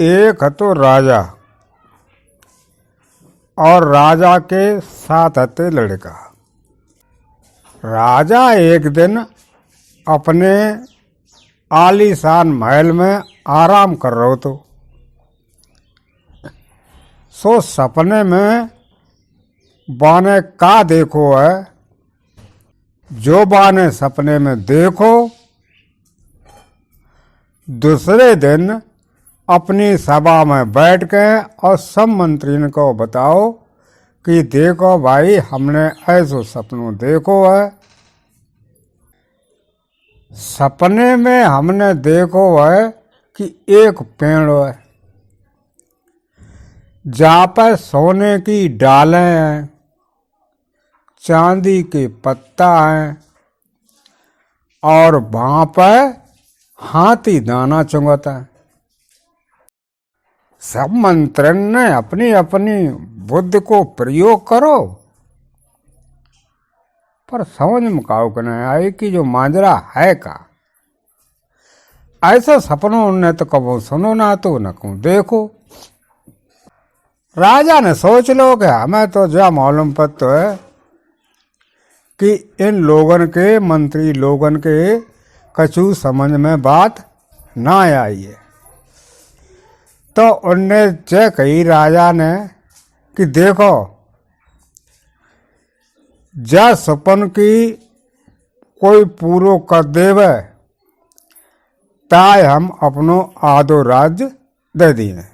एक तो राजा और राजा के साथ हते लड़का। राजा एक दिन अपने आलीशान महल में आराम कर रहो तो सो सपने में बाने का देखो है। जो बाने सपने में देखो दूसरे दिन अपनी सभा में बैठ के और सब मंत्रियों को बताओ कि देखो भाई हमने ऐसो सपनों देखो है। सपने में हमने देखो है कि एक पेड़ है जहाँ पर सोने की डालें हैं, चांदी के पत्ता हैं और वहाँ पर हाथी दाना चुंगता है। सब मंत्रियों ने अपनी अपनी बुद्धि को प्रयोग करो पर समझ में काउ के नहीं आई कि जो मांजरा है का। ऐसा सपनों ने तो कबो सुनो ना तो न कहूं देखो। राजा ने सोच लो कि हमें तो जो मालूम पड़ता है कि इन लोगन के मंत्री लोगन के कछु समझ में बात ना आई है। तो उनने जय कही राजा ने कि देखो जा सपन की कोई पूरो कर देवे ताय हम अपनो आधो राज्य दे दिए।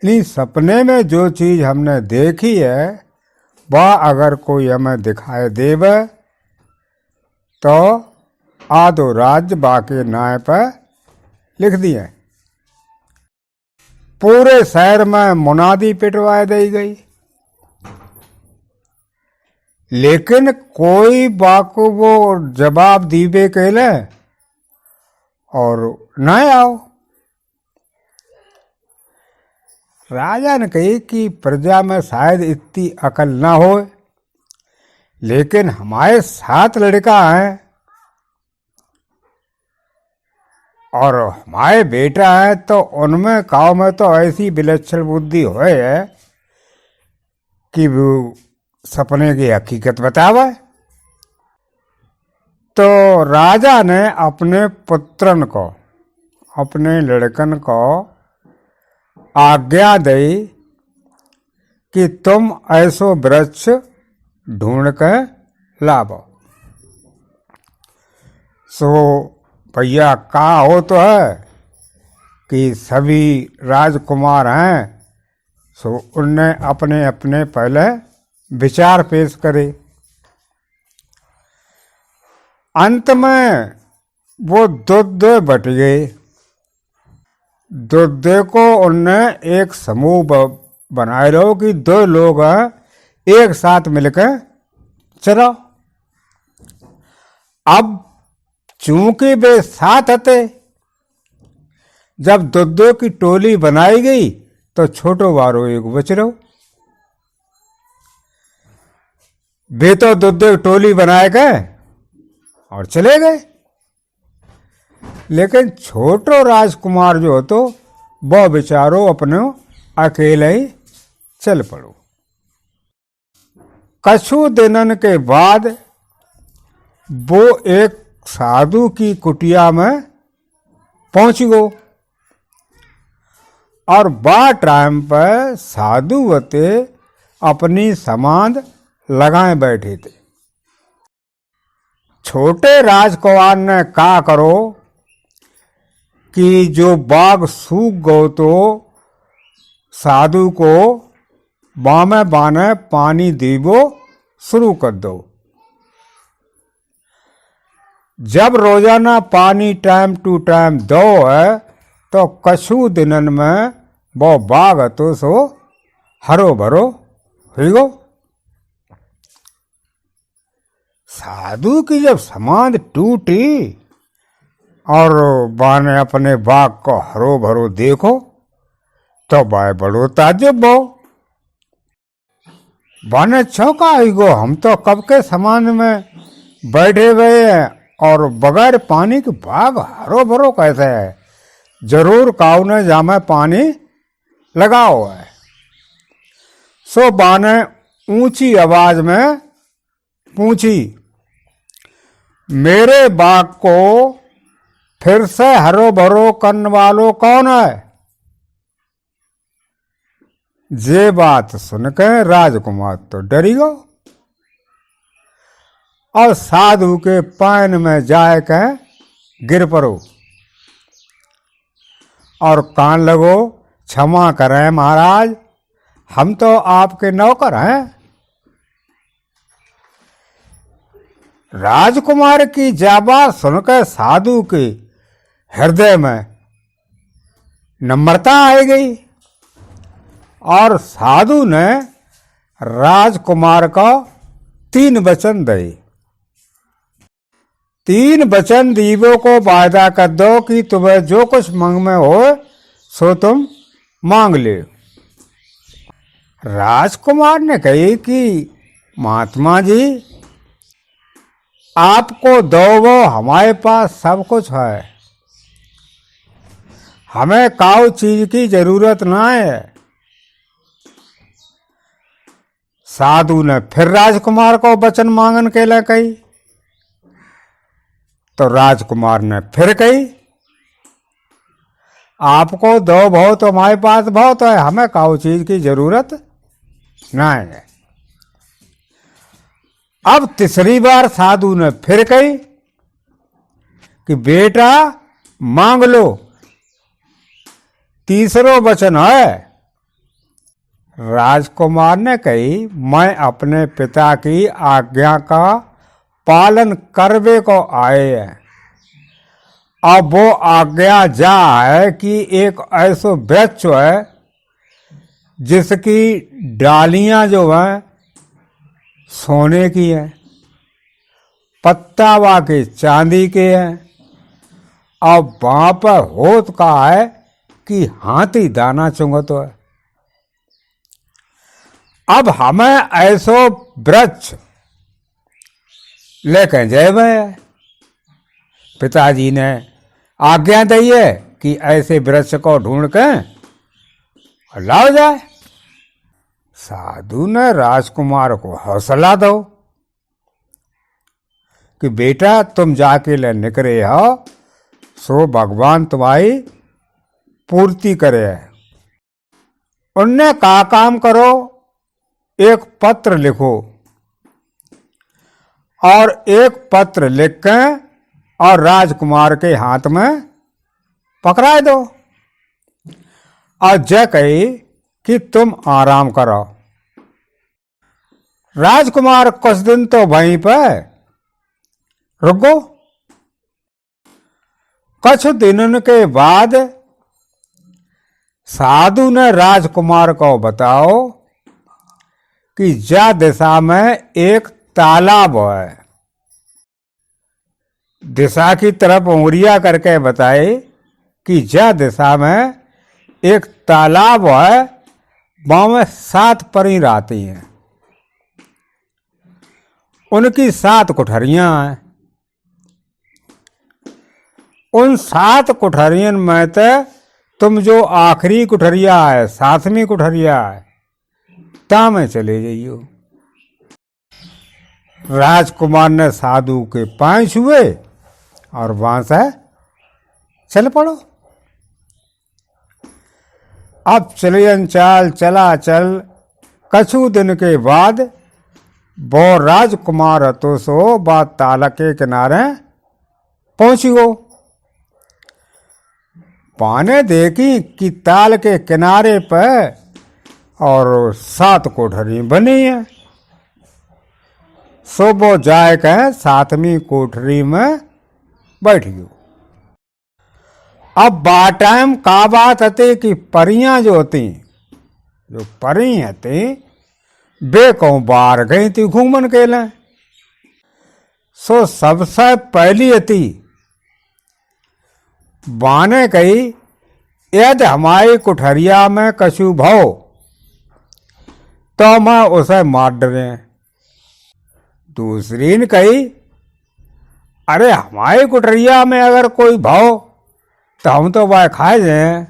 इस सपने में जो चीज हमने देखी है वह अगर कोई हमें दिखाई देवे तो आधो राज्य बाकी नाय पर लिख दिए। पूरे शहर में मुनादी पिटवाई दी गई लेकिन कोई बाको वो जवाब दीबे के ले और न आओ। राजा ने कही कि प्रजा में शायद इतनी अकल ना हो लेकिन हमारे 7 लड़का हैं और हमारे बेटा है तो उनमें गाँव में तो ऐसी विलक्षण बुद्धि है कि वो सपने की हकीकत बतावे। तो राजा ने अपने पुत्रन को अपने लड़कन को आज्ञा दी कि तुम ऐसो वृक्ष ढूंढ के लाओ। सो भैया का हो तो है कि सभी राजकुमार हैं सो उनने अपने अपने पहले विचार पेश करे। अंत में वो दुद्दे बट गए। दुद्दे को उनने एक समूह बनाए रहो कि 2 लोग एक साथ मिलकर चलो। अब चूंकि वे साथ थे जब दुद्दे की टोली बनाई गई तो छोटो वारो एक बच रहो। वे तो दुद्दे की टोली बनाए गए और चले गए लेकिन छोटो राजकुमार जो तो वो बेचारो अपने अकेले ही चल पड़ो। कछु दिनन के बाद वो एक साधु की कुटिया में पहुंच गो और बा टाइम पर साधु वते अपनी समाध लगाए बैठे थे। छोटे राजकुमार ने कहा करो कि जो बाग सूख गो तो साधु को बामे बाने पानी दीबो शुरू कर दो। जब रोजाना पानी टाइम टू टाइम दो है तो कछु दिनन में वो बाग तो सो हरो भरो हो। साधु की जब समाधि टूटी और बाने अपने बाग को हरो भरो देखो तो बाय बड़ो ताजुब हो। बाने चौंका ही गो हम तो कब के समाधि में बैठे हुए हैं और बगैर पानी के बाग हरो भरो कैसे है। जरूर काऊ ने जामे पानी लगाओ है। सो बा ने ऊंची आवाज में पूछी, मेरे बाग को फिर से हरो भरो करने वालों कौन है? ये बात सुनकर राजकुमार तो डरी गो और साधु के पैन में जाए के गिर पड़ो और कान लगो, क्षमा करें महाराज, हम तो आपके नौकर हैं। राजकुमार की जाबाज सुनकर साधु के हृदय में नम्रता आ गई और साधु ने राजकुमार को 3 वचन दिए। 3 वचन दीवों को वायदा कर दो कि तुम्हें जो कुछ मांग में हो सो तुम मांग ले। राजकुमार ने कही कि महात्मा जी, आपको दो वो हमारे पास सब कुछ है, हमें काऊ चीज की जरूरत ना है। साधु ने फिर राजकुमार को वचन मांगन के लिए कही तो राजकुमार ने फिर कही, आपको दो बहुत हमारे पास बहुत है, हमें काऊ चीज की जरूरत ना है। अब तीसरी बार साधु ने फिर कही कि बेटा मांग लो। तीसरो वचन है। राजकुमार ने कही, मैं अपने पिता की आज्ञा का पालन करवे को आए हैं। अब वो आज्ञा जा है कि एक ऐसो वृक्ष है जिसकी डालियां जो हैं सोने की हैं, पत्ता वाके चांदी के हैं और वहां पर होत का है कि हाथी दाना चुंगतो है। अब हमें ऐसो वृक्ष लेकर जाए। पिताजी ने आज्ञा दी है कि ऐसे वृक्ष को ढूंढ के लाओ जाए। साधु ने राजकुमार को हौसला दो कि बेटा तुम जाके ले निकले हो सो भगवान तुम्हारी पूर्ति करे। उनने कहा काम करो, एक पत्र लिखो और एक पत्र लिख के और राजकुमार के हाथ में पकड़ा दो और जय कही कि तुम आराम करो। राजकुमार कुछ दिन तो वहीं पर रुको। कुछ दिनों के बाद साधु ने राजकुमार को बताओ कि जा दिशा में एक तालाब है। दिशा की तरफ उंगलियां करके बताए कि जा दिशा में एक तालाब है, वहां में 7 परी रहती हैं, उनकी 7 कुठरियां हैं। उन 7 कुठरियन में तो तुम जो आखिरी कुठरिया है, 7वीं कुठरिया है, ता में चले जाइयो। राजकुमार ने साधु के पांव छुए और वहां से चल पड़ो। अब चलियन चाल चला चल। कछु दिन के बाद वो राजकुमार तो सो बात ताल के किनारे पहुंच गो। पाने देखी कि ताल के किनारे पर और 7 कोठरी बनी है। सो वो जाए के 7वीं कोठरी में बैठ गयो। अब टाइम का बात हती कि परियां जो होती, जो परी हती, बे कहूं बाहर गई थी घूमन के लिए। सो सबसे पहली हती बाने कही, यदि हमारी कुठरिया में कछु भाव तो मैं उसे मार डरे। दूसरी ने कही, अरे हमारी कुठरिया में अगर कोई भाव तो हम तो वह खाए जाए।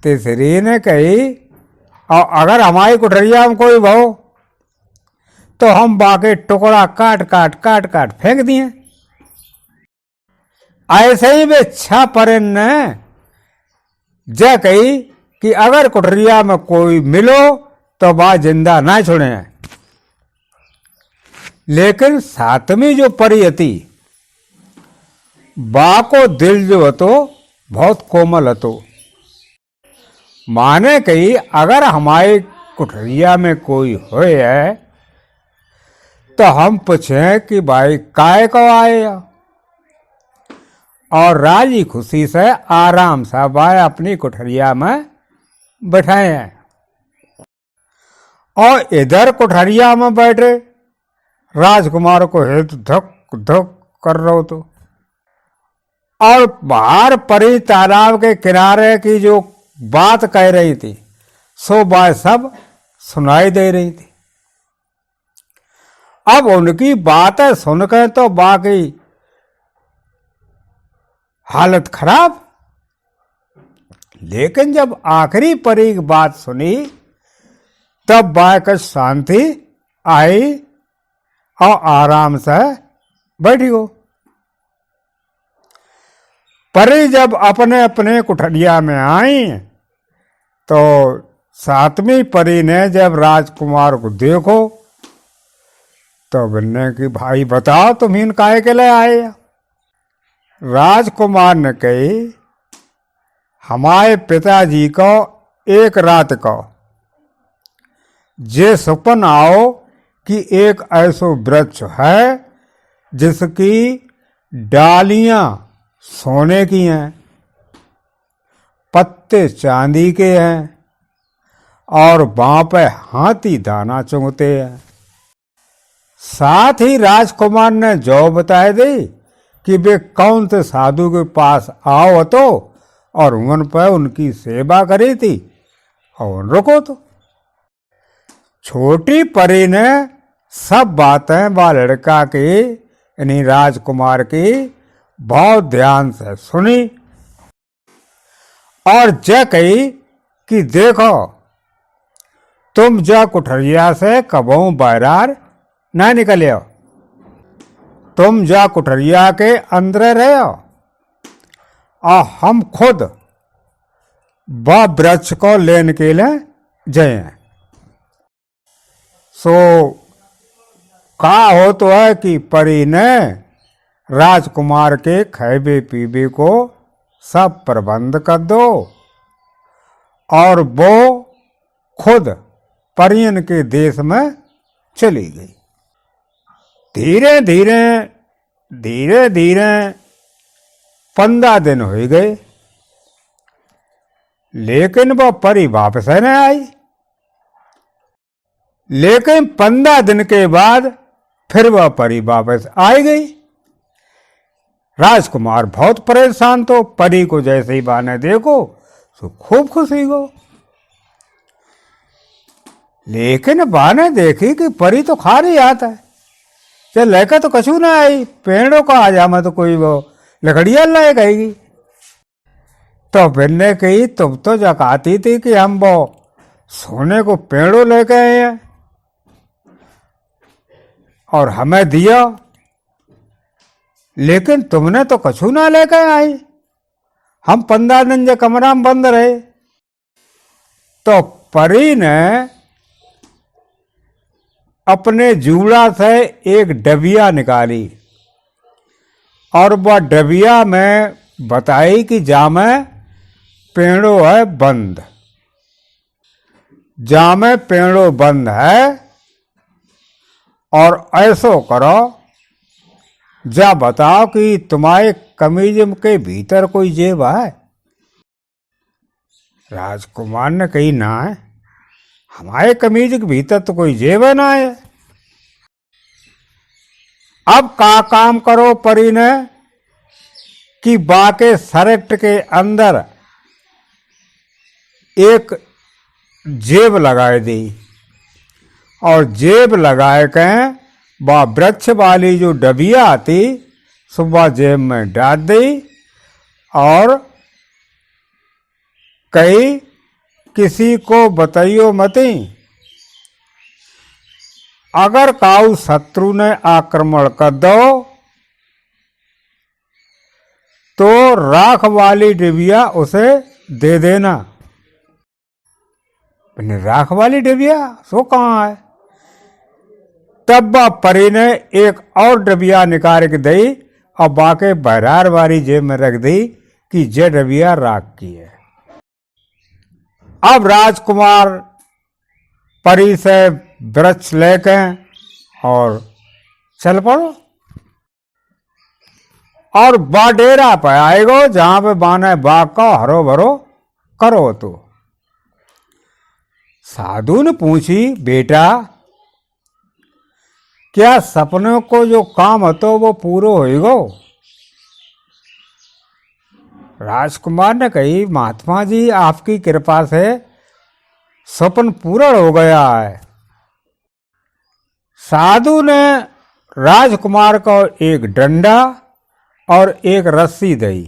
तीसरी ने कही, और अगर हमारी कुठरिया में कोई भो तो हम बाकी टुकड़ा काट काट काट काट फेंक दिए। ऐसे ही वे छह परिन ने जय कही कि अगर कुठरिया में कोई मिलो तो बा जिंदा ना छोड़े। लेकिन सातवीं जो परी थी बा को दिल जो हतो बहुत कोमल हतो। माने कही अगर हमारे कुठरिया में कोई होए है तो हम पूछे कि भाई काय को आए, और राजी खुशी से आराम से भाई अपनी कुठरिया में बैठाए हैं। और इधर कुठरिया में बैठे राजकुमार को हेतु धक धक कर रहो तो, और बाहर परी तालाब के किनारे की जो बात कह रही थी सो बात सब सुनाई दे रही थी। अब उनकी बातें सुनकर तो बाकी हालत खराब, लेकिन जब आखिरी परी की बात सुनी तब बाकी शांति आई और आराम से बैठी हो। परी जब अपने अपने कुठरिया में आई तो सातवीं परी ने जब राजकुमार को देखो तो बोलने की भाई बताओ तुम इन काहे के लिए आए। राजकुमार ने कही हमारे पिताजी को एक रात को जे सपन आओ कि एक ऐसो वृक्ष है जिसकी डालियां सोने की हैं, पत्ते चांदी के हैं और वहां पे हाथी दाना चुगते हैं। साथ ही राजकुमार ने जो बताए दी कि वे कौन से साधु के पास आओ तो और उन पर उनकी सेवा करी थी और रुको तो। छोटी परी ने सब बातें वह लड़का की यानी राजकुमार की बहुत ध्यान से सुनी और जय कही कि देखो तुम जा कुठरिया से कबो बैरार ना निकले हो, तुम जा कुठरिया के अंदर रहे हो और हम खुद वह वृक्ष को लेने के लिए जाए। सो का हो तो है कि परी ने राजकुमार के खाए पीबे को सब प्रबंध कर दो और वो खुद परियन के देश में चली गई। धीरे धीरे धीरे धीरे 15 दिन हो गए, लेकिन वो परी वापस न आई। लेकिन 15 दिन के बाद फिर वह परी वापस आई गई। राजकुमार बहुत परेशान तो परी को जैसे ही बाने देखो तो खूब खुशी हो। लेकिन बाने देखी कि परी तो खा रही आता है, चल लेकर तो कछू ना आई, पेड़ों का आ जामा तो कोई वो लकड़ियां लाए गएगी। तो फिर ने कही तुम तो जकाती थी कि हम वो सोने को पेड़ों लेके आए हैं और हमें दिया, लेकिन तुमने तो कछू ना लेके आई, हम 15 दिन जो कमरा में बंद रहे। तो परी ने अपने जूड़ा से एक डबिया निकाली और वह डबिया में बताई कि जामे पेड़ों है बंद, जामे पेड़ों बंद है और ऐसो करो जा बताओ कि तुम्हारे कमीज के भीतर कोई जेब है। राजकुमार ने कही ना है, हमारे कमीज के भीतर तो कोई जेब ना है। अब का काम करो परी ने कि बाके शर्ट के अंदर एक जेब लगाए दी और जेब लगाए के वह वृक्ष वाली जो डबिया आती सुबह जेब में डाल दी और कई किसी को बताइयो मती, अगर काऊ शत्रु ने आक्रमण कर दो तो राख वाली डिबिया उसे दे देना। राख वाली डिबिया सो कहाँ है? तब वह परी ने एक और डबिया निकाल के दी और बाके बहरार वाली जेब में रख दी कि जे डबिया राख की है। अब राजकुमार परी से वृक्ष लेके और चल पड़ो और बाडेरा पे आएगो जहां पे बाने बाग का हरो भरो करो। तो साधु ने पूछी, बेटा क्या सपनों को जो काम હતો वो पूरो होएगो? राजकुमार ने कही, महात्मा जी आपकी कृपा से सपन पूरा हो गया है। साधु ने राजकुमार को एक डंडा और एक रस्सी दी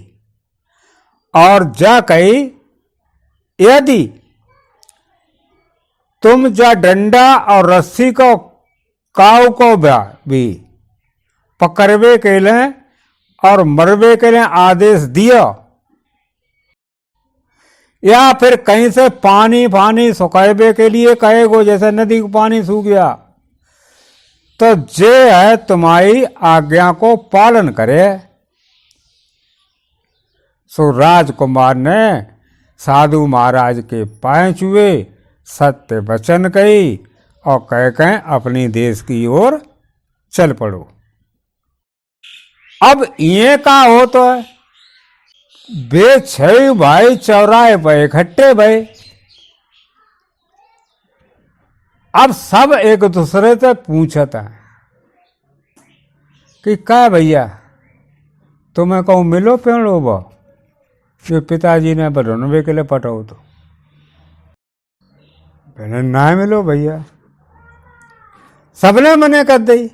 और जा कही, यदि तुम जा डंडा और रस्सी को काऊ को भी पकड़वे के लिए और मरवे के लिए आदेश दियो या फिर कहीं से पानी सुखावे के लिए कहेगो, जैसे नदी को पानी सूख गया, तो जे है तुम्हारी आज्ञा को पालन करे। सो राजकुमार ने साधु महाराज के पांव छुए, सत्य वचन कही और कह अपनी देश की ओर चल पड़ो। अब ये का हो तो है, बे छह भाई चौराहे पे इकट्ठे भये। अब सब एक दूसरे से पूछता है कि क्या भैया तुम्हें कहूँ मिलो पेड़ो बो जो पिताजी ने बनवे के लिए पटाओ। तो मैंने ना मिलो भैया, सबने मने कर दी।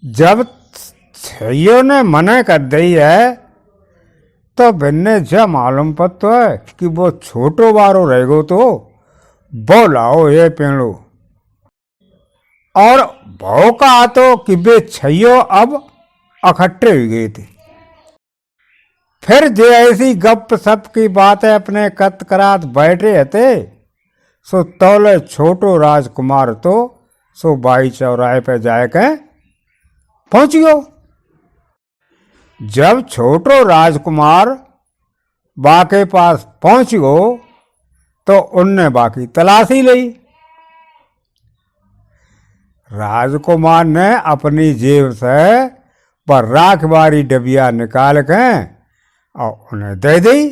जब छइयों ने मने कर दी है तो बिन्ने जब मालूम पड़ता है कि वो छोटो बारो रहेगो तो वो लाओ ये पेड़ो। और भाव का तो कि वे छइयों अब इकट्ठे हो गए थे। फिर जो ऐसी गप सप की बातें अपने कतकरात बैठे थे, सो तौले छोटो राजकुमार तो सो बाई चौराहे पे जाके पहुंच गयो। जब छोटो राजकुमार बा के पास पहुंच गयो तो उनने बाकी तलाशी ली। राजकुमार ने अपनी जेब से पर राख वाली डबिया निकाल के और उन्हें दे दी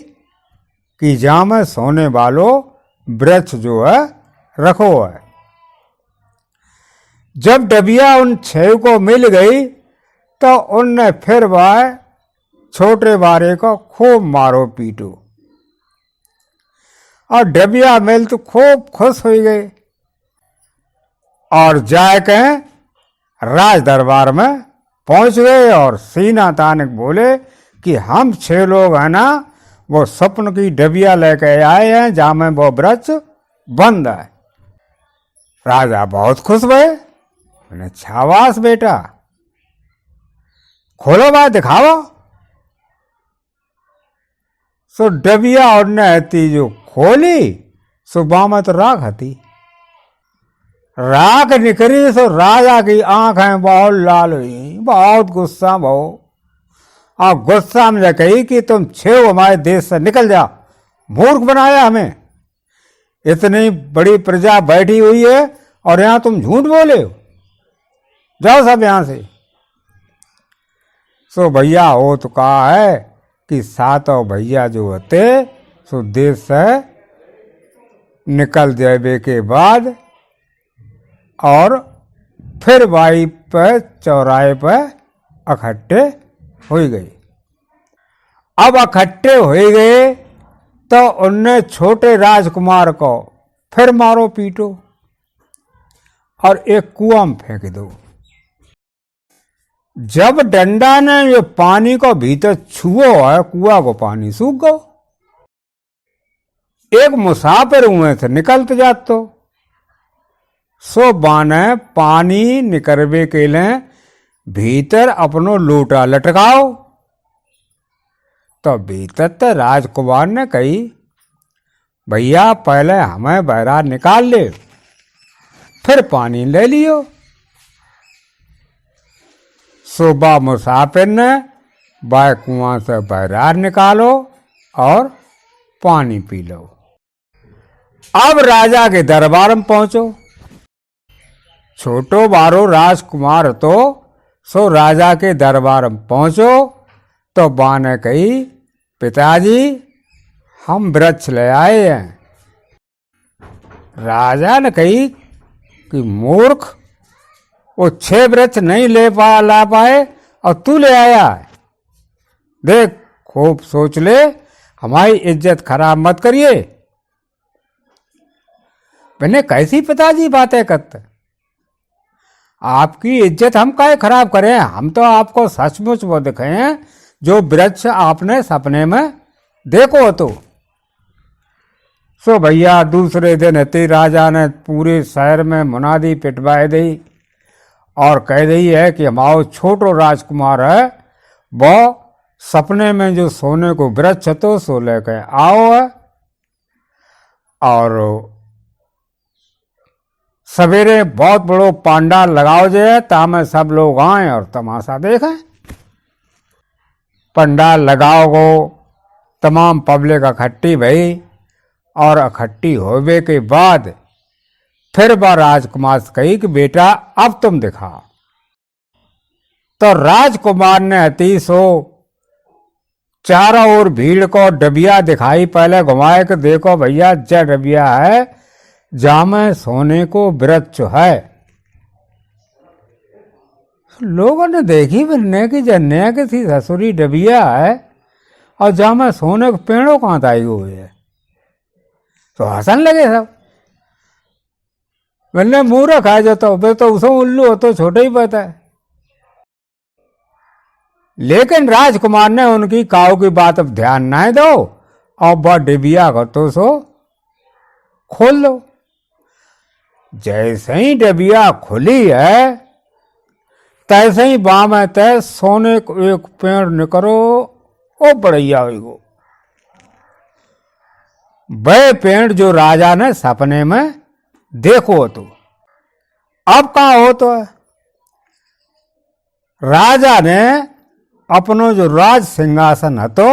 कि जहां में सोने वालों वृक्ष जो है रखो है। जब डबिया उन छह को मिल गई तो उनने फिर वह छोटे बारे को खूब मारो पीटो और डबिया मिल तो खूब खुश हो गए और जाके राज दरबार में पहुंच गए और सीना तान बोले कि हम 6 लोग हैं ना, वो स्वप्न की डबिया लेके आए हैं जहां में वो वृक्ष बंद है। राजा बहुत खुश हुए। मैंने छावास बेटा खोलो बात दिखाओ। सो डबिया और ने जो खोली सुबह में तो राख हती। राख निकली सो राजा की आंखें बहुत लाल हुई, बहुत गुस्सा भाव और गुस्सा में कही कि तुम 6 हमारे देश से निकल जा, मूर्ख बनाया हमें। इतनी बड़ी प्रजा बैठी हुई है और यहां तुम झूठ बोले हो, जाओ सब यहां से। सो भैया हो तो कहा है कि 7 भैया जो होते सो देश से निकल जाने के बाद और फिर बाई पे चौराहे पे इकट्ठे हो गए। अब इकट्ठे हो गए तो उनने छोटे राजकुमार को फिर मारो पीटो और एक कुआं में फेंक दो। जब डंडा ने ये पानी को भीतर छुओ है, कुआ को पानी सूख गो। एक मुसाफिर हुए थे निकलते जात तो सो बाने पानी निकलवे के लिए भीतर अपनो लोटा लटकाओ। तो भीतर तो राजकुमार ने कही, भैया पहले हमें बहरा निकाल ले, फिर पानी ले लियो। सुबह मुसाफिर ने बाय कुआं से बहरार निकालो और पानी पी लो। अब राजा के दरबार में पहुंचो। छोटो बारो राजकुमार तो सो राजा के दरबार में पहुंचो तो बा ने कही, पिताजी हम वृक्ष ले आए हैं। राजा ने कही कि मूर्ख, वो 6 वृक्ष नहीं ला पाए और तू ले आया है। देख खूब सोच ले, हमारी इज्जत खराब मत करिए। मैंने कैसी पिताजी बातें करते, आपकी इज्जत हम काहे खराब करें, हम तो आपको सचमुच वो दिखे हैं जो वृक्ष आपने सपने में देखो। तो सो भैया दूसरे दिन हती राजा ने पूरे शहर में मुनादी पिटवाए दी और कह दी है कि हमारो छोटो राजकुमार है, वो सपने में जो सोने को वृक्ष तो सो लेके आओ है और सवेरे बहुत बड़ो पांडाल लगाओ जे तामे सब लोग आए और तमाशा देखें। पंडाल लगाओ गो, तमाम पब्लिक इकट्ठी भई और इकट्ठी होवे के बाद फिर वह राजकुमार से कही कि बेटा अब तुम दिखाओ। तो राजकुमार ने अति सो चारों ओर भीड़ को डबिया दिखाई, पहले घुमाए कि देखो भैया जय डबिया है जहां में सोने को वृक्ष है। लोगों ने देखी फिरने की जन्ने की थी ससुरी डबिया है और जहां में सोने को पेड़ों कहां आई हुई है, तो हंसन लगे सब। मैंने मूर्ख है जो तो उसो उल्लू हो तो छोटे ही पता है। लेकिन राजकुमार ने उनकी काऊ की बात अब ध्यान ना दो और वह डिबिया को तो सो खोल दो। जैसे ही डिबिया खुली है तैसे ही बाम है तय सोने को एक पेड़ निकलो ओ बढ़िया हो। वह पेड़ जो राजा ने सपने में देखो तो अब कहाँ हो तो है। राजा ने अपनो जो राज सिंहासन हतो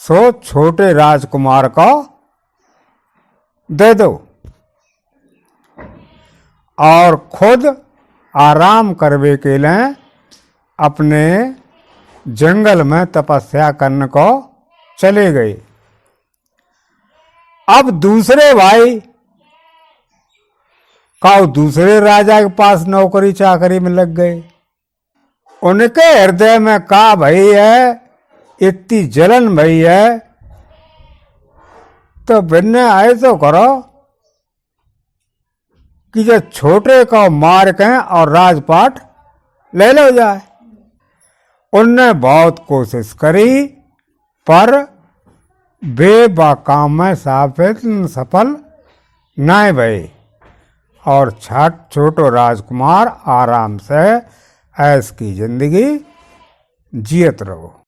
सो छोटे राजकुमार को दे दो और खुद आराम करवे के लिए अपने जंगल में तपस्या करने को चले गए। अब दूसरे भाई का दूसरे राजा के पास नौकरी चाकरी में लग गए। उनके हृदय में का भई है, इतनी जलन भई है, तो बिन्ने आए तो करो कि जो छोटे को मार के और राजपाट ले लो जाए। उनने बहुत कोशिश करी पर बेबाकाम में सफल नहीं भई और छोटो राजकुमार आराम से ऐश की जिंदगी जियत रहो।